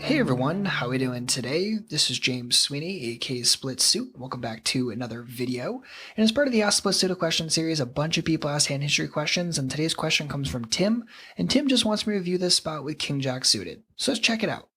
Hey everyone, how we doing today? This is James Sweeney, aka SplitSuit. Welcome back to another video. And as part of the Ask SplitSuit a Question series, a bunch of people ask hand history questions, and today's question comes from Tim, and Tim just wants me to review this spot with King Jack suited. So let's check it out.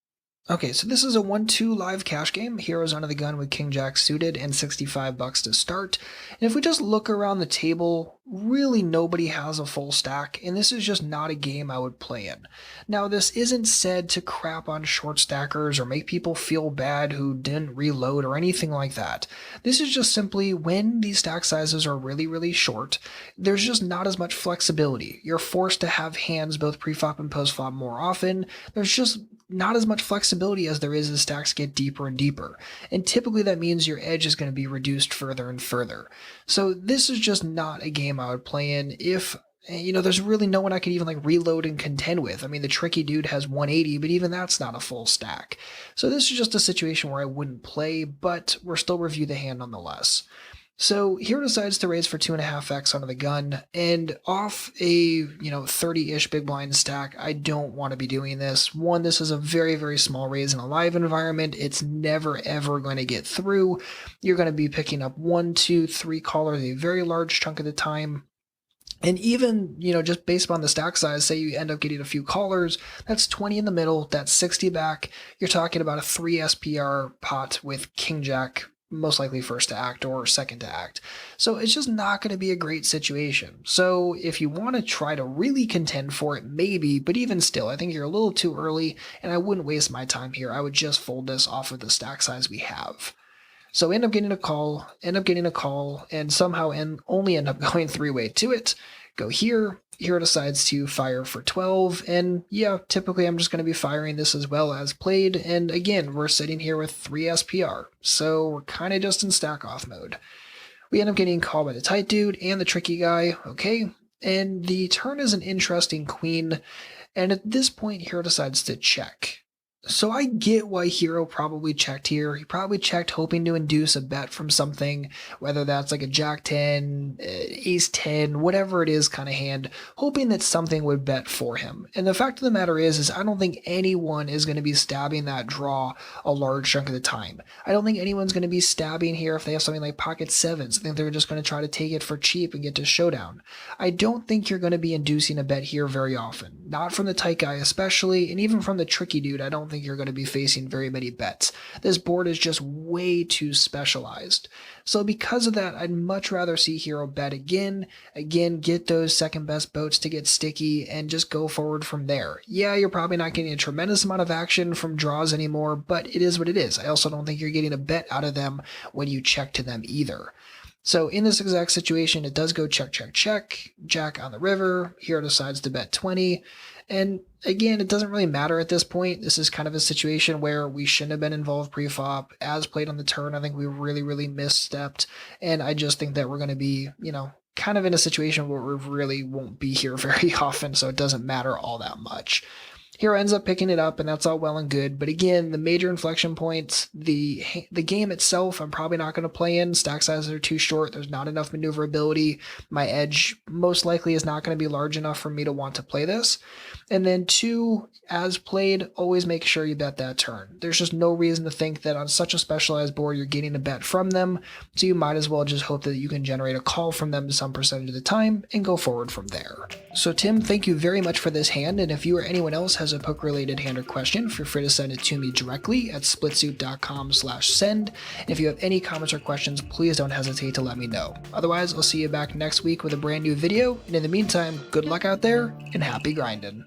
Okay, so this is a 1-2 live cash game. Heroes under the gun with King Jack suited and $65 to start. And if we just look around the table, really nobody has a full stack, and this is just not a game I would play in. Now, this isn't said to crap on short stackers or make people feel bad who didn't reload or anything like that. This is just simply when these stack sizes are really short, there's just not as much flexibility. You're forced to have hands both preflop and postflop more often. There's just not as much flexibility as there is as stacks get deeper and deeper. And typically that means your edge is going to be reduced further and further. So this is just not a game I would play in if, there's really no one I could even reload and contend with. I mean, the tricky dude has 180, but even that's not a full stack. So this is just a situation where I wouldn't play, but we're still review the hand nonetheless. So Hero decides to raise for 2.5x onto the gun, and off a 30-ish big blind stack, I don't want to be doing this. One, this is a very small raise in a live environment. It's never ever going to get through. You're going to be picking up 1, 2, 3 callers a very large chunk of the time. And even, just based on the stack size, say you end up getting a few callers, that's 20 in the middle, that's 60 back. You're talking about a 3 SPR pot with King Jack most likely first to act or second to act. So it's just not going to be a great situation. So if you want to try to really contend for it, maybe, but even still, I think you're a little too early, and I wouldn't waste my time here. I would just fold this off of the stack size we have. So end up getting a call, and somehow only end up going 3-way to it. Go here. Hero decides to fire for 12, and yeah, typically I'm just going to be firing this as well as played, and again, we're sitting here with 3 SPR, so we're kind of just in stack off mode. We end up getting called by the tight dude and the tricky guy, okay, and the turn is an interesting queen, and at this point, Hero decides to check. So I get why Hero probably checked here. He probably checked hoping to induce a bet from something, whether that's like a Jack 10, Ace 10, whatever it is kind of hand, hoping that something would bet for him. And the fact of the matter is I don't think anyone is going to be stabbing that draw a large chunk of the time. I don't think anyone's going to be stabbing here if they have something like pocket sevens. I think they're just going to try to take it for cheap and get to showdown. I don't think you're going to be inducing a bet here very often. Not from the tight guy especially, and even from the tricky dude, I don't think you're going to be facing very many bets. This board is just way too specialized. So because of that, I'd much rather see Hero bet again, get those second best boats to get sticky, and just go forward from there. Yeah, you're probably not getting a tremendous amount of action from draws anymore, but it is what it is. I also don't think you're getting a bet out of them when you check to them either. So in this exact situation, it does go check, Jack on the river, Hero decides to bet 20, and again, it doesn't really matter at this point. This is kind of a situation where we shouldn't have been involved pre-flop. As played on the turn, I think we really misstepped, and I just think that we're going to be, kind of in a situation where we really won't be here very often, so it doesn't matter all that much. Hero ends up picking it up, and that's all well and good. But again, the major inflection points, the game itself, I'm probably not going to play in. Stack sizes are too short. There's not enough maneuverability. My edge most likely is not going to be large enough for me to want to play this. And then 2, as played, always make sure you bet that turn. There's just no reason to think that on such a specialized board you're getting a bet from them, so you might as well just hope that you can generate a call from them some percentage of the time and go forward from there. So Tim, thank you very much for this hand, and if you or anyone else has a poker-related hand or question, feel free to send it to me directly at splitsuit.com/send. And if you have any comments or questions, please don't hesitate to let me know. Otherwise, I'll see you back next week with a brand new video, and in the meantime, good luck out there and happy grinding.